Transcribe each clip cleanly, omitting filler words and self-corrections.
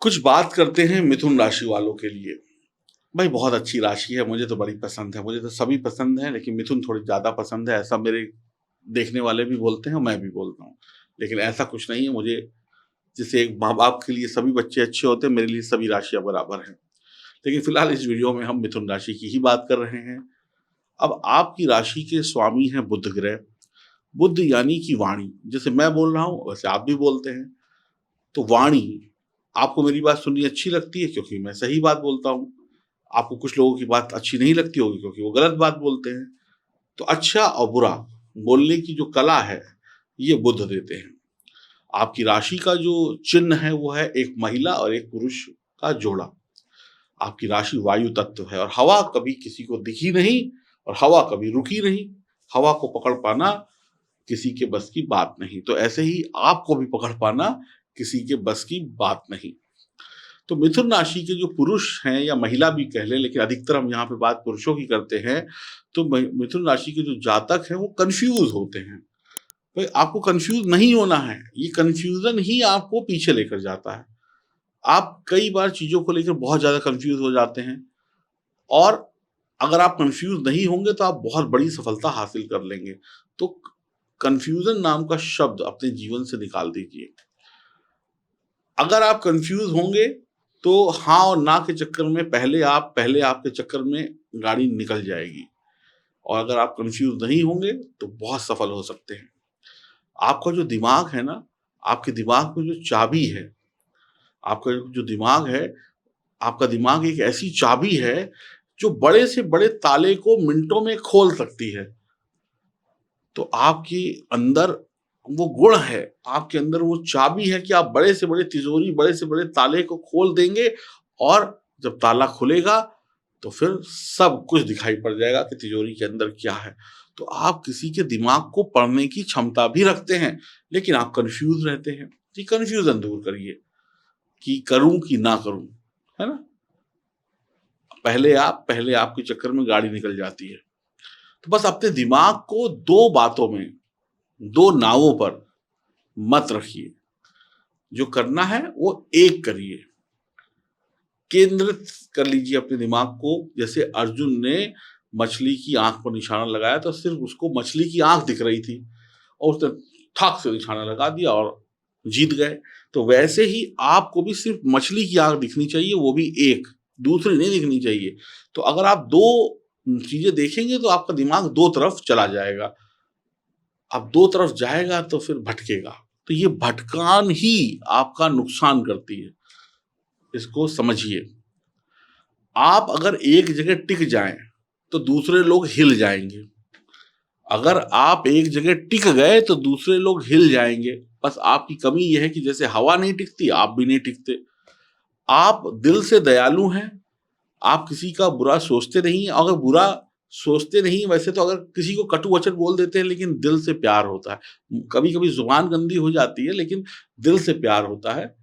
कुछ बात करते हैं मिथुन राशि वालों के लिए। भाई बहुत अच्छी राशि है, मुझे तो बड़ी पसंद है, मुझे तो सभी पसंद है, लेकिन मिथुन थोड़ी ज्यादा पसंद है, ऐसा मेरे देखने वाले भी बोलते हैं और मैं भी बोलता हूँ। लेकिन ऐसा कुछ नहीं है, मुझे जैसे एक माँ बाप के लिए सभी बच्चे अच्छे होते हैं, मेरे लिए सभी राशियां बराबर हैं। लेकिन फिलहाल इस वीडियो में हम मिथुन राशि की ही बात कर रहे हैं। अब आपकी राशि के स्वामी हैं बुध ग्रह। बुध यानी कि वाणी, जैसे मैं बोल रहा हूँ वैसे आप भी बोलते हैं। तो वाणी, आपको मेरी बात सुननी अच्छी लगती है क्योंकि मैं सही बात बोलता हूँ। आपको कुछ लोगों की बात अच्छी नहीं लगती होगी क्योंकि वो गलत बात बोलते हैं। तो अच्छा और बुरा बोलने की जो कला है, ये बुध देते हैं। आपकी राशि का जो चिन्ह है वो है एक महिला और एक पुरुष का जोड़ा। आपकी राशि वायु तत्व है और हवा कभी किसी को दिखी नहीं और हवा कभी रुकी नहीं। हवा को पकड़ पाना किसी के बस की बात नहीं, तो ऐसे ही आपको भी पकड़ पाना किसी के बस की बात नहीं। तो मिथुन राशि के जो पुरुष हैं या महिला भी कह लें, लेकिन अधिकतर हम यहाँ पे बात पुरुषों की करते हैं। तो मिथुन राशि के जो जातक हैं वो कंफ्यूज होते हैं। भाई आपको कंफ्यूज नहीं होना है, ये कंफ्यूजन ही आपको पीछे लेकर जाता है। आप कई बार चीजों को लेकर बहुत ज्यादा कंफ्यूज हो जाते हैं, और अगर आप कंफ्यूज नहीं होंगे तो आप बहुत बड़ी सफलता हासिल कर लेंगे। तो कंफ्यूजन नाम का शब्द अपने जीवन से निकाल दीजिए। अगर आप कंफ्यूज होंगे तो हाँ और ना के चक्कर में पहले आपके चक्कर में गाड़ी निकल जाएगी। और अगर आप कंफ्यूज नहीं होंगे तो बहुत सफल हो सकते हैं। आपका जो दिमाग है ना, आपके दिमाग में जो चाबी है, आपका जो दिमाग है, आपका दिमाग एक ऐसी चाबी है जो बड़े से बड़े ताले को मिनटों में खोल सकती है। तो आपके अंदर वो गुण है, आपके अंदर वो चाबी है कि आप बड़े से बड़े तिजोरी, बड़े से बड़े ताले को खोल देंगे, और जब ताला खुलेगा तो फिर सब कुछ दिखाई पड़ जाएगा कि तिजोरी के अंदर क्या है। तो आप किसी के दिमाग को पढ़ने की क्षमता भी रखते हैं, लेकिन आप कंफ्यूज रहते हैं। कि कंफ्यूजन दूर करिए कि करूं कि ना करूं, है ना। पहले आपके चक्कर में गाड़ी निकल जाती है। तो बस अपने दिमाग को दो बातों में, दो नावों पर मत रखिए। जो करना है वो एक करिए, केंद्रित कर लीजिए अपने दिमाग को। जैसे अर्जुन ने मछली की आंख पर निशाना लगाया तो सिर्फ उसको मछली की आंख दिख रही थी, और उसने ठाक से निशाना लगा दिया और जीत गए। तो वैसे ही आपको भी सिर्फ मछली की आंख दिखनी चाहिए, वो भी एक, दूसरी नहीं दिखनी चाहिए। तो अगर आप दो चीजें देखेंगे तो आपका दिमाग दो तरफ चला जाएगा। अब दो तरफ जाएगा तो फिर भटकेगा। तो ये भटकान ही आपका नुकसान करती है, इसको समझिए। आप अगर एक जगह टिक जाएं तो दूसरे लोग हिल जाएंगे। अगर आप एक जगह टिक गए तो दूसरे लोग हिल जाएंगे। बस आपकी कमी यह है कि जैसे हवा नहीं टिकती, आप भी नहीं टिकते। आप दिल से दयालु हैं, आप किसी का बुरा सोचते नहीं। अगर बुरा सोचते नहीं वैसे तो, अगर किसी को कटु वचन बोल देते हैं लेकिन दिल से प्यार होता है। कभी कभी जुबान गंदी हो जाती है लेकिन दिल से प्यार होता है।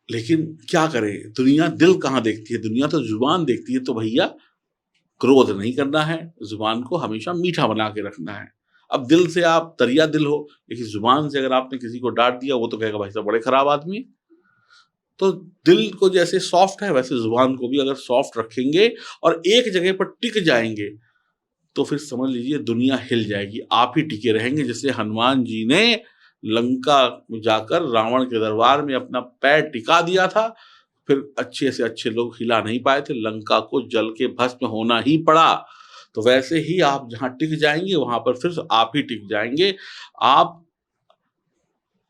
लेकिन क्या करें, दुनिया दिल कहाँ देखती है, दुनिया तो जुबान देखती है। तो भैया क्रोध नहीं करना है, जुबान को हमेशा मीठा बना के रखना है। अब दिल से आप दरिया दिल हो, लेकिन जुबान से अगर आपने किसी को डांट दिया, वो तो कहेगा भाई साहब बड़े खराब आदमी है। तो दिल को जैसे सॉफ्ट है वैसे जुबान को भी अगर सॉफ्ट रखेंगे और एक जगह पर टिक जाएंगे तो फिर समझ लीजिए दुनिया हिल जाएगी, आप ही टिके रहेंगे। जैसे हनुमान जी ने लंका में जाकर रावण के दरबार में अपना पैर टिका दिया था, फिर अच्छे से अच्छे लोग हिला नहीं पाए थे, लंका को जल के भस्म होना ही पड़ा। तो वैसे ही आप जहां टिक जाएंगे वहां पर फिर आप ही टिक जाएंगे। आप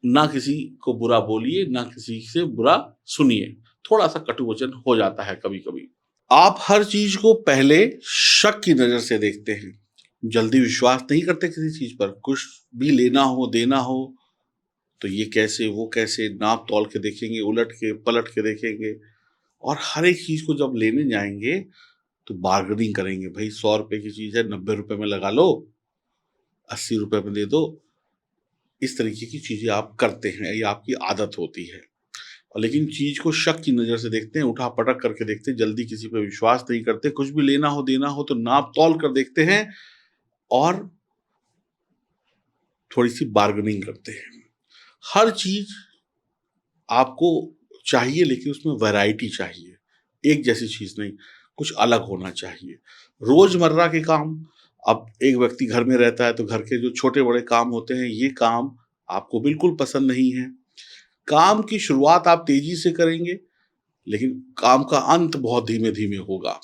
ना किसी को बुरा बोलिए, ना किसी से बुरा सुनिए। थोड़ा सा कटु वचन हो जाता है कभी कभी। आप हर चीज को पहले शक की नजर से देखते हैं, जल्दी विश्वास नहीं करते किसी चीज पर। कुछ भी लेना हो देना हो तो ये कैसे वो कैसे, नाप तौल के देखेंगे, उलट के पलट के देखेंगे। और हर एक चीज को जब लेने जाएंगे तो बार्गेनिंग करेंगे। भाई 100 रुपए की चीज है, 90 रुपए में लगा लो, 80 रुपए में दे दो। इस तरीके की चीजें आप करते हैं, ये आपकी आदत होती है। और लेकिन चीज को शक की नजर से देखते हैं, उठा पटक करके देखते हैं, जल्दी किसी पर विश्वास नहीं करते। कुछ भी लेना हो देना हो तो नाप तौल कर देखते हैं और थोड़ी सी बार्गेनिंग करते हैं। हर चीज आपको चाहिए, लेकिन उसमें वैरायटी चाहिए, एक जैसी चीज़ नहीं, कुछ अलग होना चाहिए। रोज़मर्रा के काम, अब एक व्यक्ति घर में रहता है तो घर के जो छोटे-बड़े काम होते हैं, ये काम आपको बिल्कुल पसंद नहीं है। काम की शुरुआत आप तेज़ी से करेंगे, लेकिन काम का अंत बहुत धीमे-धीमे होगा।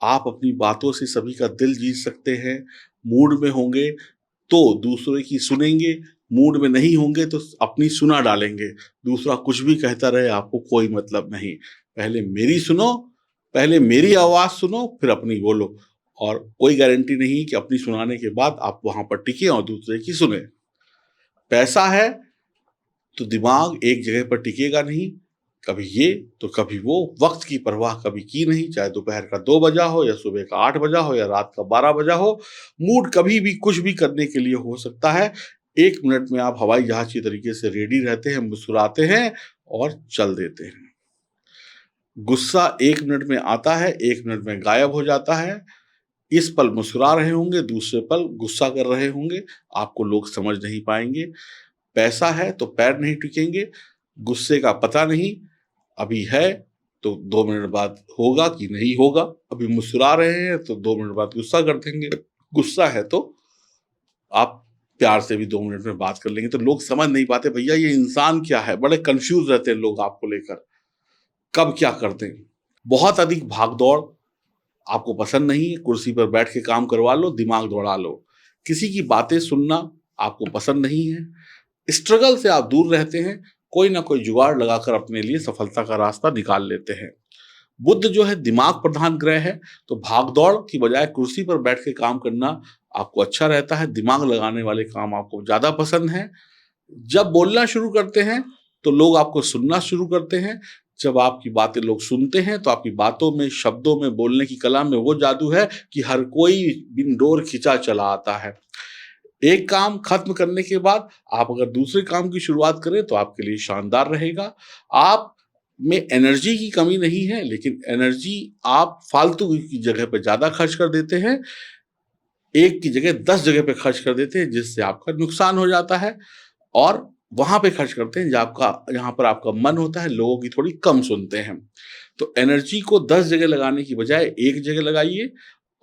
आप अपनी बातों से सभी का दिल जीत सकते हैं, मूड में होंगे तो दूसरे की सुनेंगे, मूड में नहीं होंगे तो अपनी सुना डालेंगे। दूसरा कुछ भी कहता रहे, आपको कोई मतलब नहीं। पहले मेरी सुनो, पहले मेरी आवाज़ सुनो, फिर अपनी बोलो। और कोई गारंटी नहीं कि अपनी सुनाने के बाद आप वहाँ पर टिकें और दूसरे की सुनें। पैसा है तो दिमाग एक जगह पर टिकेगा नहीं, कभी ये तो कभी वो, वक़्त की परवाह कभी की नहीं, चाहे दोपहर का 2 बजा हो या सुबह का 8 बजा हो या रात का 12 बजा हो, मूड कभी भी कुछ भी करने के लिए हो सकता है। 1 मिनट में आप हवाई जहाज़ के तरीके से रेडी रहते हैं, मुस्कुराते हैं और चल देते हैं। गुस्सा 1 मिनट में आता है, 1 मिनट में गायब हो जाता है। इस पल मुस्कुरा रहे होंगे, दूसरे पल गुस्सा कर रहे होंगे, आपको लोग समझ नहीं पाएँगे। पैसा है तो पैर नहीं टिकेंगे, गुस्से का पता नहीं, अभी है तो 2 मिनट बाद होगा कि नहीं होगा, अभी मुस्कुरा रहे हैं तो 2 मिनट बाद गुस्सा कर देंगे, गुस्सा है तो आप प्यार से भी 2 मिनट में बात कर लेंगे। तो लोग समझ नहीं पाते, भैया ये इंसान क्या है? बड़े कन्फ्यूज़ रहते हैं लोग आपको लेकर, कब क्या कर दें। बहुत अधिक भाग-दौड़ आपको पसंद नहीं है, कुर्सी पर बैठ के काम करवा लो, दिमाग दौड़ा लो। किसी की बातें सुनना आपको पसंद नहीं है, स्ट्रगल से आप दूर रहते हैं, कोई ना कोई जुगाड़ लगाकर अपने लिए सफलता का रास्ता निकाल लेते हैं। बुध जो है दिमाग प्रधान ग्रह है, तो भाग-दौड़ की बजाय कुर्सी पर बैठ के काम करना आपको अच्छा रहता है, दिमाग लगाने वाले काम आपको ज़्यादा पसंद हैं। जब बोलना शुरू करते हैं, तो लोग आपको सुनना शुरू करते हैं। जब आपकी बातें लोग सुनते हैं, तो आपकी बातों में, शब्दों में, बोलने की कला में वो जादू है कि हर कोई बिन डोर खिंचा चला आता है। एक काम खत्म करने के बाद आप अगर दूसरे काम की शुरुआत करें, तो आपके लिए शानदार रहेगा। आप में एनर्जी की कमी नहीं है, लेकिन एनर्जी आप फालतू की जगह पे ज़्यादा खर्च कर देते हैं। एक की जगह 10 जगह पे खर्च कर देते हैं, जिससे आपका नुकसान हो जाता है। और वहाँ पे खर्च करते हैं जहाँ पर आपका मन होता है, लोगों की थोड़ी कम सुनते हैं। तो एनर्जी को 10 जगह लगाने की बजाय एक जगह लगाइए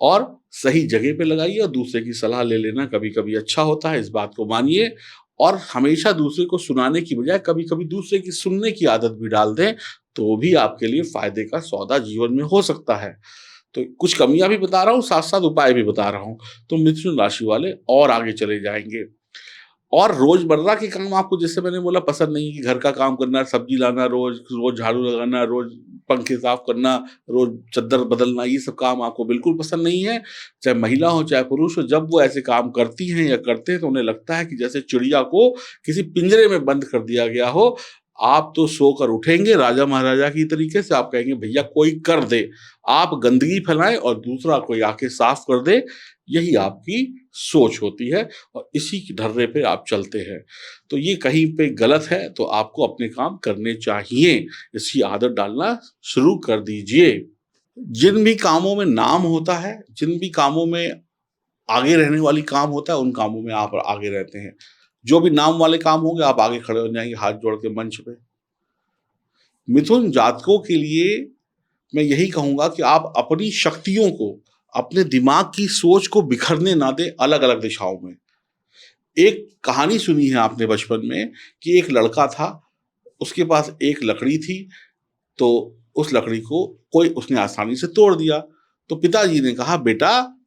और सही जगह पे लगाइए, और दूसरे की सलाह ले लेना कभी-कभी अच्छा होता है, इस बात को मानिए। और हमेशा दूसरे को सुनाने की बजाय कभी-कभी दूसरे की सुनने की आदत भी डाल दें, तो भी आपके लिए फ़ायदे का सौदा जीवन में हो सकता है। तो कुछ कमियाँ भी बता रहा हूँ, साथ-साथ उपाय भी बता रहा हूँ, तो मिथुन राशि वाले और आगे चले जाएँगे। और रोज़मर्रा के काम आपको, जैसे मैंने बोला, पसंद नहीं है कि घर का काम करना, सब्जी लाना रोज़, रोज़ झाड़ू लगाना, रोज़ पंखे साफ करना, रोज़ चद्दर बदलना, ये सब काम आपको बिल्कुल पसंद नहीं है। चाहे महिला हो, चाहे पुरुष हो, जब वो ऐसे काम करती हैं या करते हैं, तो उन्हें लगता है कि जैसे चिड़िया को किसी पिंजरे में बंद कर दिया गया हो। आप तो सोकर उठेंगे राजा-महाराजा की तरीके से, आप कहेंगे भैया कोई कर दे। आप गंदगी फैलाएँ और दूसरा कोई आके साफ कर दे, यही आपकी सोच होती है और इसी की ढर्रे पे आप चलते हैं। तो ये कहीं पे गलत है, तो आपको अपने काम करने चाहिए। इसकी आदत डालना शुरू कर दीजिए। जिन भी कामों में नाम होता है, जिन भी कामों में आगे रहने वाली काम होता है, उन कामों में आप आगे रहते हैं। जो भी नाम वाले काम होंगे, आप आगे खड़े हो जाएँगे हाथ जोड़ के मंच पे। मिथुन जातकों के लिए मैं यही कहूँगा कि आप अपनी शक्तियों को, अपने दिमाग की सोच को बिखरने ना दें अलग-अलग दिशाओं में। एक कहानी सुनी है आपने बचपन में कि एक लड़का था, उसके पास एक लकड़ी थी, तो उस लकड़ी को कोई उसने आसानी से तोड़ दिया। तो पिताजी ने कहा, "बेटा,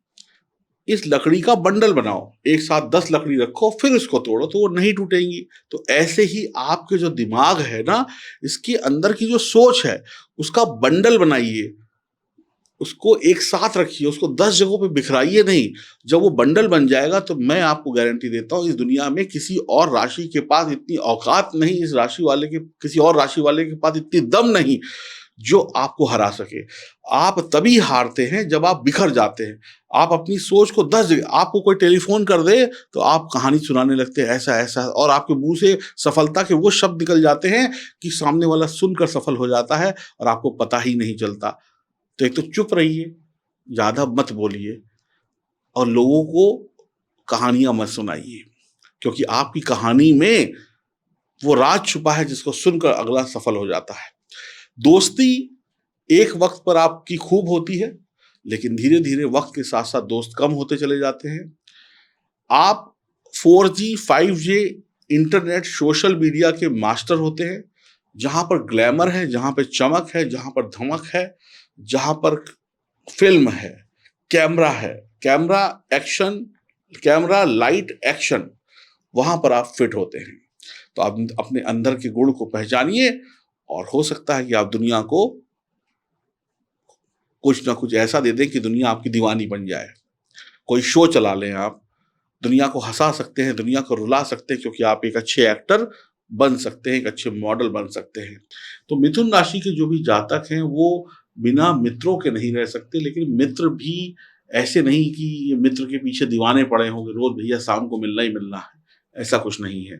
इस लकड़ी का बंडल बनाओ, एक साथ 10 लकड़ी रखो, फिर उसको तोड़ो तो वो नहीं टूटेंगी।" तो ऐसे ही आपके जो दिमाग है ना, इसके अंदर की जो सोच है, उसका बंडल बनाइए। उसको एक साथ रखिए, उसको 10 जगहों पे बिखराइए नहीं। जब वो बंडल बन जाएगा, तो मैं आपको गारंटी देता हूँ, इस दुनिया में किसी और राशि के पास इतनी औकात नहीं, इस राशि वाले के किसी और राशि वाले के पास इतनी दम नहीं, जो आपको हरा सके। आप तभी हारते हैं जब आप बिखर जाते हैं। आप अपनी सोच को 10 जगह, आपको कोई टेलीफ़ोन कर दे, तो आप कहानी सुनाने लगते हैं, ऐसा-ऐसा, और आपके मुँह से सफलता के वो शब्द निकल जाते हैं कि सामने वाला सुनकर सफल हो जाता है और आपको पता ही नहीं चलता। तो एक तो चुप रहिए, ज़्यादा मत बोलिए और लोगों को कहानियाँ मत सुनाइए, क्योंकि आपकी कहानी में वो राज छुपा है जिसको सुनकर अगला सफल हो जाता है। दोस्ती एक वक्त पर आपकी खूब होती है, लेकिन धीरे धीरे वक्त के साथ साथ दोस्त कम होते चले जाते हैं। आप 4G 5G internet social media के मास्टर होते हैं, जहां पर ग्लैमर है, जहां पर चमक है, जहां पर धमक है, जहां पर फिल्म है, कैमरा है, camera action, camera light action, वहां पर आप फिट होते हैं। तो आप अपने अंदर के गुण को पहचानिए और हो सकता है कि आप दुनिया को कुछ ना कुछ ऐसा दे दें कि दुनिया आपकी दीवानी बन जाए। कोई शो चला लें आप, दुनिया को हंसा सकते हैं, दुनिया को रुला सकते हैं, क्योंकि आप एक अच्छे एक्टर बन सकते हैं, एक अच्छे मॉडल बन सकते हैं। तो मिथुन राशि के जो भी जातक हैं वो बिना मित्रों के नहीं रह सकते, लेकिन मित्र भी ऐसे नहीं कि ये मित्र के पीछे दीवाने पड़े होंगे, रोज भैया शाम को मिलना ही मिलना है, ऐसा कुछ नहीं है।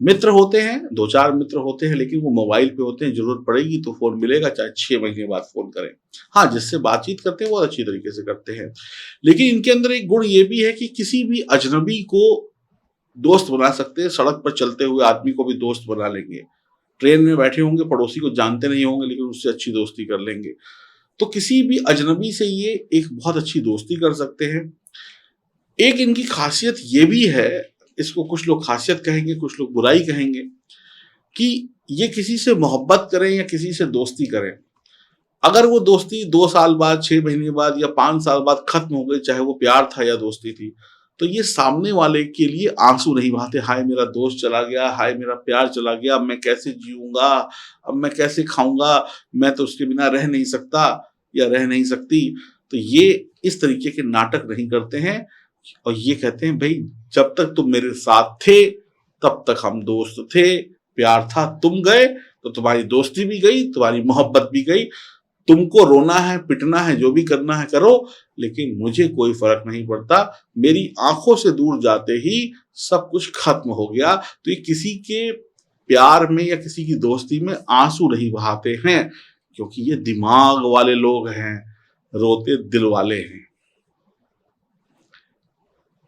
मित्र होते हैं, 2-4 मित्र होते हैं, लेकिन वो मोबाइल पे होते हैं, जरूरत पड़ेगी तो फोन मिलेगा, चाहे 6 महीने बाद फोन करें। हाँ, जिससे बातचीत करते हैं वो अच्छी तरीके से करते हैं, लेकिन इनके अंदर एक गुण ये भी है कि किसी भी अजनबी को दोस्त बना सकते हैं। सड़क पर चलते हुए आदमी को भी दोस्त बना लेंगे, ट्रेन में बैठे होंगे, पड़ोसी को जानते नहीं होंगे, लेकिन उससे अच्छी दोस्ती कर लेंगे। तो किसी भी अजनबी से ये एक बहुत अच्छी दोस्ती कर सकते हैं। एक इनकी खासियत ये भी है, इसको कुछ लोग खासियत कहेंगे, कुछ लोग बुराई कहेंगे, कि ये किसी से मोहब्बत करें या किसी से दोस्ती करें, अगर वो दोस्ती 2 साल बाद, 6 महीने बाद या 5 साल बाद खत्म हो गई, चाहे वो प्यार था या दोस्ती थी, तो ये सामने वाले के लिए आंसू नहीं बहाते, हाय मेरा दोस्त चला गया, हाय मेरा प्यार चला गया, अब मैं कैसे जीऊंगा, अब मैं कैसे खाऊंगा, मैं तो उसके बिना रह नहीं सकता या रह नहीं सकती। तो ये इस तरीके के नाटक नहीं करते हैं, और ये कहते हैं भाई जब तक तुम मेरे साथ थे तब तक हम दोस्त थे, प्यार था, तुम गए तो तुम्हारी दोस्ती भी गई, तुम्हारी मोहब्बत भी गई। तुमको रोना है, पिटना है, जो भी करना है करो, लेकिन मुझे कोई फर्क नहीं पड़ता। मेरी आंखों से दूर जाते ही सब कुछ खत्म हो गया। तो ये किसी के प्यार में या किसी की दोस्ती में आंसू नहीं बहाते हैं, क्योंकि ये दिमाग वाले लोग हैं, रोते दिल वाले हैं।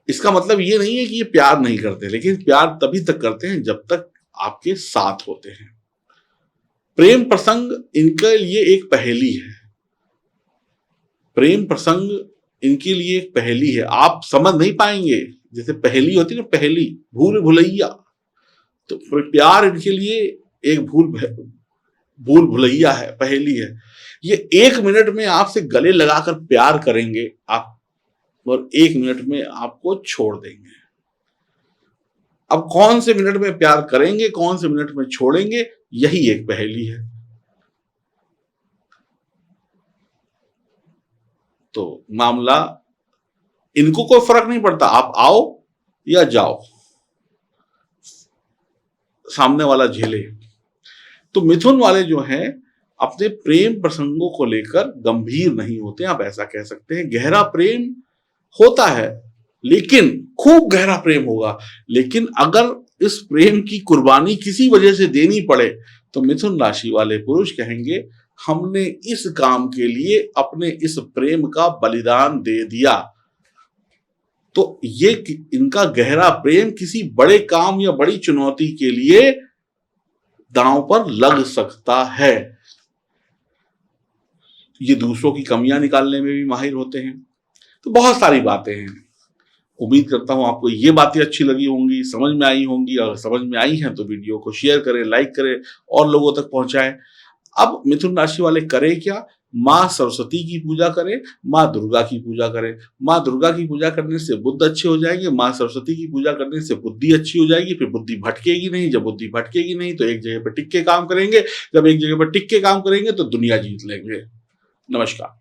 इसका मतलब ये नहीं है कि ये प्यार नहीं करते, लेकिन प्यार तभी तक करते हैं जब तक आपके साथ होते हैं। प्रेम प्रसंग इनके लिए एक पहेली है, प्रेम प्रसंग इनके लिए एक पहेली है, आप समझ नहीं पाएंगे। जैसे पहेली होती है ना, पहेली, भूल भुलैया, तो प्यार इनके लिए एक भूल भुलैया है, पहेली है। ये 1 मिनट में आपसे गले लगाकर प्यार करेंगे आप, और 1 मिनट में आपको छोड़ देंगे। अब कौन से मिनट में प्यार करेंगे, कौन से मिनट में छोड़ेंगे, यही एक पहेली है। तो मामला, इनको कोई फर्क नहीं पड़ता, आप आओ या जाओ, सामने वाला झेले। तो मिथुन वाले जो हैं अपने प्रेम प्रसंगों को लेकर गंभीर नहीं होते, आप ऐसा कह सकते हैं। गहरा प्रेम होता है, लेकिन खूब गहरा प्रेम होगा, लेकिन अगर इस प्रेम की कुर्बानी किसी वजह से देनी पड़े, तो मिथुन राशि वाले पुरुष कहेंगे हमने इस काम के लिए अपने इस प्रेम का बलिदान दे दिया। तो ये इनका गहरा प्रेम किसी बड़े काम या बड़ी चुनौती के लिए दांव पर लग सकता है। ये दूसरों की कमियां निकालने में भी माहिर होते हैं। तो बहुत सारी बातें हैं। उम्मीद करता हूं आपको ये बातें अच्छी लगी होंगी, समझ में आई होंगी। अगर समझ में आई हैं तो वीडियो को शेयर करें, लाइक करें और लोगों तक पहुंचाएं। अब मिथुन राशि वाले करें क्या? माँ सरस्वती की पूजा करें, माँ दुर्गा की पूजा करें। माँ दुर्गा की पूजा करने से बुद्ध अच्छे हो जाएंगे, माँ सरस्वती की पूजा करने से बुद्धि अच्छी हो जाएगी, फिर बुद्धि भटकेगी नहीं। जब बुद्धि भटकेगी नहीं तो एक जगह पर टिक के काम करेंगे, जब एक जगह पर टिक के काम करेंगे तो दुनिया जीत लेंगे। नमस्कार।